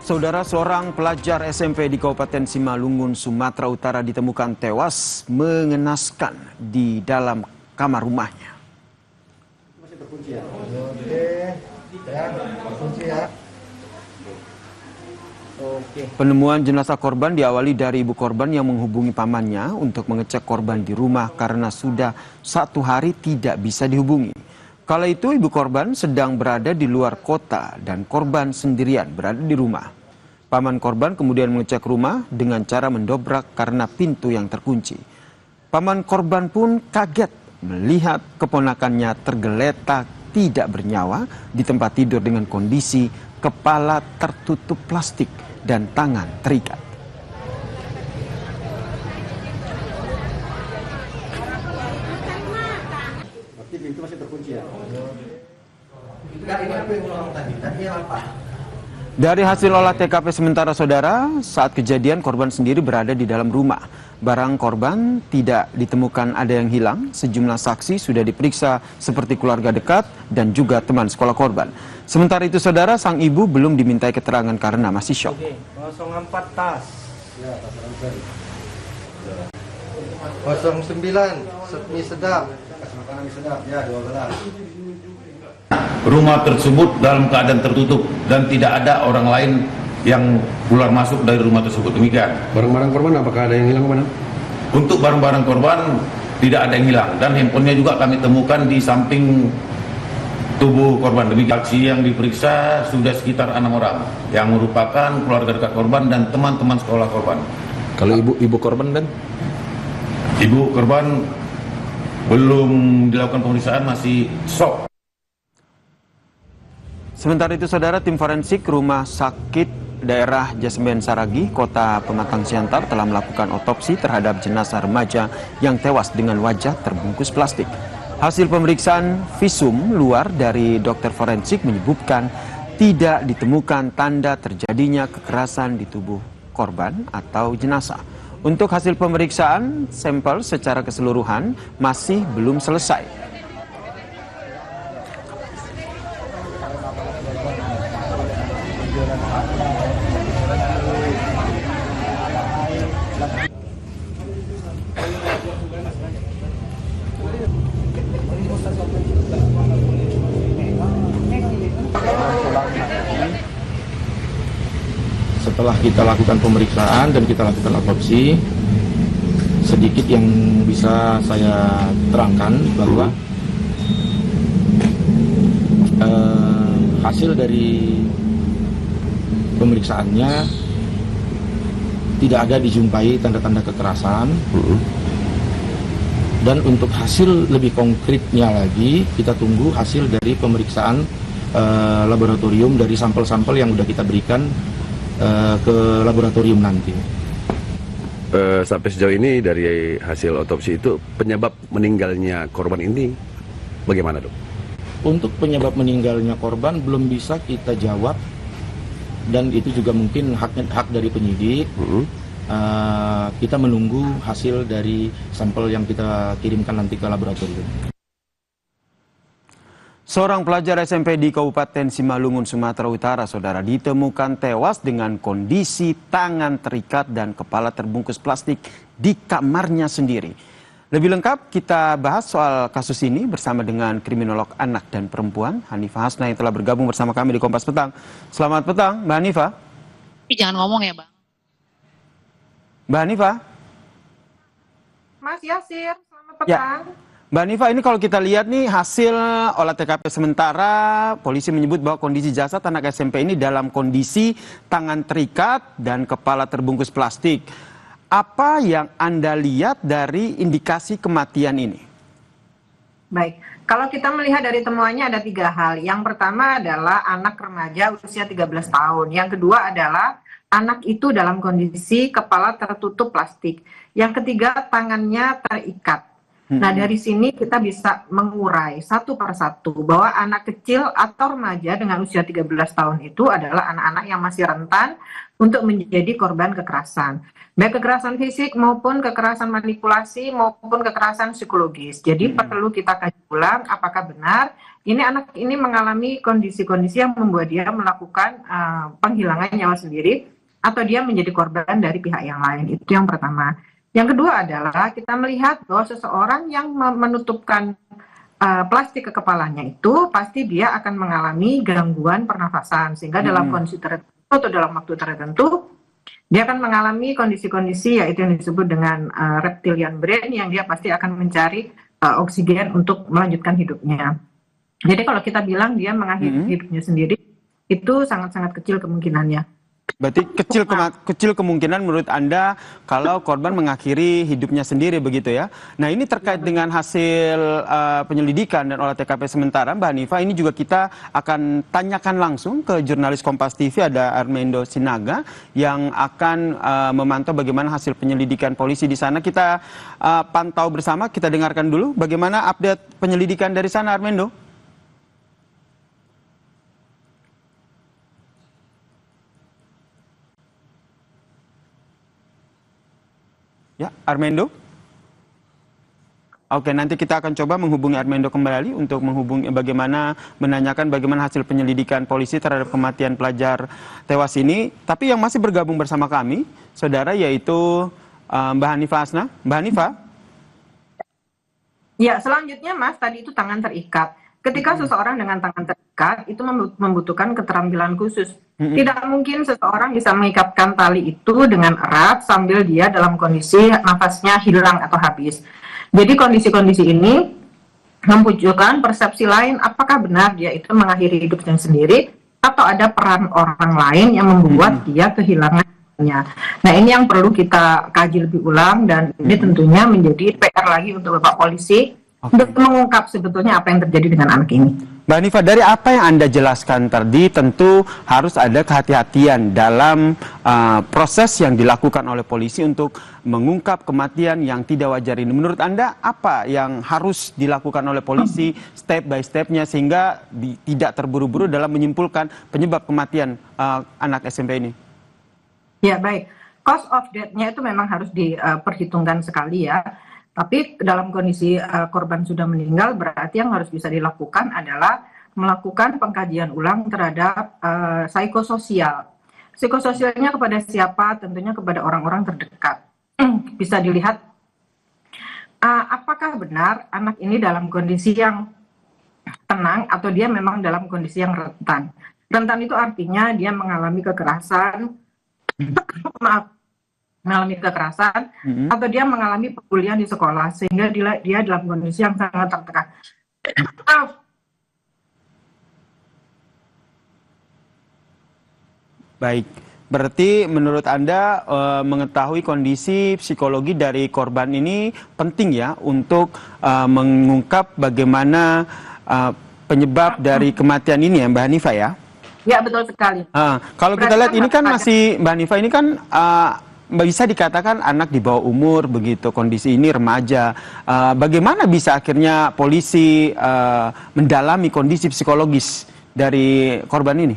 Saudara, seorang pelajar SMP di Kabupaten Simalungun, Sumatera Utara ditemukan tewas mengenaskan di dalam kamar rumahnya. Masih terkunci ya? Oke, ya, terkunci ya. Oke. Penemuan jenazah korban diawali dari ibu korban yang menghubungi pamannya untuk mengecek korban di rumah karena sudah 1 hari tidak bisa dihubungi. Kala itu ibu korban sedang berada di luar kota dan korban sendirian berada di rumah. Paman korban kemudian mengecek rumah dengan cara mendobrak karena pintu yang terkunci. Paman korban pun kaget melihat keponakannya tergeletak tidak bernyawa di tempat tidur dengan kondisi kepala tertutup plastik dan tangan terikat. Berarti pintu masih terkunci ya? Nah, ini apa yang ulang tadi? Tadi apa? Dari hasil olah TKP sementara, saudara, saat kejadian korban sendiri berada di dalam rumah. Barang korban tidak ditemukan ada yang hilang. Sejumlah saksi sudah diperiksa seperti keluarga dekat dan juga teman sekolah korban. Sementara itu, saudara, sang ibu belum dimintai keterangan karena masih syok. 04 tas. Ya, tas ransel. 09, mie sedap. Kasih makanan mie sedap, ya 12. Rumah tersebut dalam keadaan tertutup dan tidak ada orang lain yang keluar masuk dari rumah tersebut. Demikian. Barang-barang korban apakah ada yang hilang, Komandan? Untuk barang-barang korban tidak ada yang hilang dan handphonenya juga kami temukan di samping tubuh korban. Demikian. Saksi yang diperiksa sudah sekitar 6 orang yang merupakan keluarga dekat korban dan teman-teman sekolah korban. Kalau ibu korban, Dan? Ibu korban belum dilakukan pemeriksaan, masih shock. Sementara itu, saudara, tim forensik Rumah Sakit Daerah Jasmen Saragi, Kota Pematang Siantar telah melakukan otopsi terhadap jenazah remaja yang tewas dengan wajah terbungkus plastik. Hasil pemeriksaan visum luar dari dokter forensik menyebutkan tidak ditemukan tanda terjadinya kekerasan di tubuh korban atau jenazah. Untuk hasil pemeriksaan sampel secara keseluruhan masih belum selesai. Setelah kita lakukan pemeriksaan dan kita lakukan otopsi, sedikit yang bisa saya terangkan bahwa hasil dari pemeriksaannya tidak ada dijumpai tanda-tanda kekerasan. Dan untuk hasil lebih konkretnya lagi, kita tunggu hasil dari pemeriksaan laboratorium dari sampel-sampel yang sudah kita berikan ke laboratorium nanti. Sampai sejauh ini dari hasil otopsi itu penyebab meninggalnya korban ini bagaimana, Dok? Untuk penyebab meninggalnya korban belum bisa kita jawab dan itu juga mungkin hak dari penyidik. Kita menunggu hasil dari sampel yang kita kirimkan nanti ke laboratorium. Seorang pelajar SMP di Kabupaten Simalungun, Sumatera Utara, saudara, ditemukan tewas dengan kondisi tangan terikat dan kepala terbungkus plastik di kamarnya sendiri. Lebih lengkap kita bahas soal kasus ini bersama dengan kriminolog anak dan perempuan Hanifah Hasna yang telah bergabung bersama kami di Kompas Petang. Selamat petang, Mbak Hanifah. Tapi jangan ngomong ya, Bang. Mbak Hanifah. Mas Yasir, selamat petang. Ya. Mbak Hanifah, ini kalau kita lihat nih hasil olah TKP sementara, polisi menyebut bahwa kondisi jasad anak SMP ini dalam kondisi tangan terikat dan kepala terbungkus plastik. Apa yang Anda lihat dari indikasi kematian ini? Baik, kalau kita melihat dari temuannya ada 3 hal. Yang pertama adalah anak remaja usia 13 tahun. Yang kedua adalah anak itu dalam kondisi kepala tertutup plastik. Yang ketiga, tangannya terikat. Nah, dari sini kita bisa mengurai satu persatu bahwa anak kecil atau remaja dengan usia 13 tahun itu adalah anak-anak yang masih rentan untuk menjadi korban kekerasan. Baik kekerasan fisik maupun kekerasan manipulasi maupun kekerasan psikologis. Jadi perlu kita kaji ulang apakah benar ini anak ini mengalami kondisi-kondisi yang membuat dia melakukan penghilangan nyawa sendiri atau dia menjadi korban dari pihak yang lain. Itu yang pertama. Yang kedua adalah kita melihat bahwa seseorang yang menutupkan plastik ke kepalanya itu pasti dia akan mengalami gangguan pernafasan sehingga dalam kondisi tertentu atau dalam waktu tertentu dia akan mengalami kondisi-kondisi yaitu yang disebut dengan reptilian brain yang dia pasti akan mencari oksigen untuk melanjutkan hidupnya. Jadi kalau kita bilang dia mengakhiri hidupnya sendiri itu sangat-sangat kecil kemungkinannya. Berarti kecil kemungkinan menurut Anda kalau korban mengakhiri hidupnya sendiri begitu ya. Nah ini terkait dengan hasil penyelidikan dan olah TKP sementara Mbak Hanifa, ini juga kita akan tanyakan langsung ke jurnalis Kompas TV, ada Armando Sinaga yang akan memantau bagaimana hasil penyelidikan polisi di sana. Kita pantau bersama, kita dengarkan dulu bagaimana update penyelidikan dari sana Armando. Ya, Armando. Oke, nanti kita akan coba menghubungi Armando kembali untuk menanyakan bagaimana hasil penyelidikan polisi terhadap kematian pelajar tewas ini. Tapi yang masih bergabung bersama kami, saudara, yaitu Mbak Hanifa Asna. Mbak Hanifa. Ya, selanjutnya Mas, tadi itu tangan terikat. Ketika seseorang dengan tangan terikat, itu membutuhkan keterampilan khusus. Tidak mungkin seseorang bisa mengikatkan tali itu dengan erat sambil dia dalam kondisi nafasnya hilang atau habis. Jadi kondisi-kondisi ini memunculkan persepsi lain apakah benar dia itu mengakhiri hidupnya sendiri atau ada peran orang lain yang membuat dia kehilangannya. Nah ini yang perlu kita kaji lebih ulang dan ini tentunya menjadi PR lagi untuk Bapak Polisi untuk mengungkap sebetulnya apa yang terjadi dengan anak ini. Mbak Hanifa, dari apa yang Anda jelaskan tadi, tentu harus ada kehati-hatian dalam proses yang dilakukan oleh polisi untuk mengungkap kematian yang tidak wajar ini. Menurut Anda, apa yang harus dilakukan oleh polisi step by step-nya sehingga tidak terburu-buru dalam menyimpulkan penyebab kematian anak SMP ini? Ya, baik. Cause of death-nya itu memang harus diperhitungkan sekali ya. Tapi dalam kondisi korban sudah meninggal, berarti yang harus bisa dilakukan adalah melakukan pengkajian ulang terhadap psikososial. Psikososialnya kepada siapa? Tentunya kepada orang-orang terdekat. Bisa dilihat apakah benar anak ini dalam kondisi yang tenang atau dia memang dalam kondisi yang rentan. Rentan itu artinya dia mengalami kekerasan, mengalami kekerasan atau dia mengalami pembulian di sekolah sehingga dia dalam kondisi yang sangat tertekan. Baik, berarti menurut Anda mengetahui kondisi psikologi dari korban ini penting ya untuk mengungkap bagaimana penyebab dari kematian ini ya Mbak Hanifa ya? Ya betul sekali. Kalau kita lihat ini kan masih Mbak Hanifa ini kan bisa dikatakan anak di bawah umur begitu, kondisi ini remaja. Bagaimana bisa akhirnya polisi mendalami kondisi psikologis dari korban ini?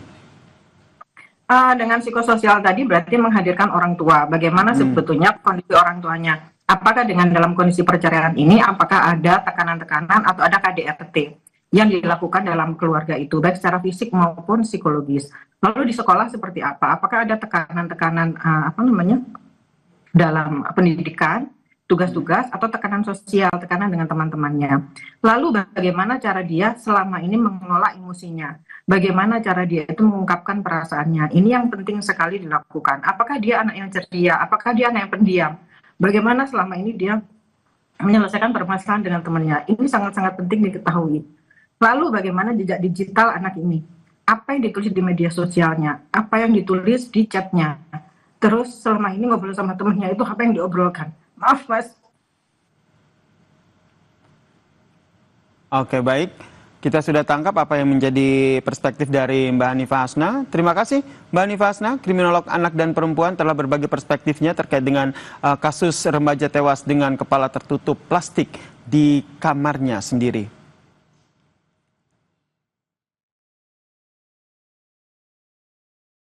Dengan psikososial tadi berarti menghadirkan orang tua. Bagaimana sebetulnya kondisi orang tuanya? Apakah dengan dalam kondisi perceraian ini, apakah ada tekanan-tekanan atau ada KDRT yang dilakukan dalam keluarga itu, baik secara fisik maupun psikologis. Lalu di sekolah seperti apa? Apakah ada tekanan-tekanan dalam pendidikan, tugas-tugas, atau tekanan sosial, tekanan dengan teman-temannya. Lalu bagaimana cara dia selama ini mengelola emosinya? Bagaimana cara dia itu mengungkapkan perasaannya? Ini yang penting sekali dilakukan. Apakah dia anak yang ceria? Apakah dia anak yang pendiam? Bagaimana selama ini dia menyelesaikan permasalahan dengan temannya? Ini sangat-sangat penting diketahui. Lalu bagaimana jejak digital anak ini? Apa yang ditulis di media sosialnya? Apa yang ditulis di chatnya? Terus selama ini ngobrol sama temennya itu apa yang diobrolkan? Maaf Mas. Oke baik, kita sudah tangkap apa yang menjadi perspektif dari Mbak Hanifa Asna. Terima kasih Mbak Hanifa Asna, kriminolog anak dan perempuan telah berbagi perspektifnya terkait dengan kasus remaja tewas dengan kepala tertutup plastik di kamarnya sendiri.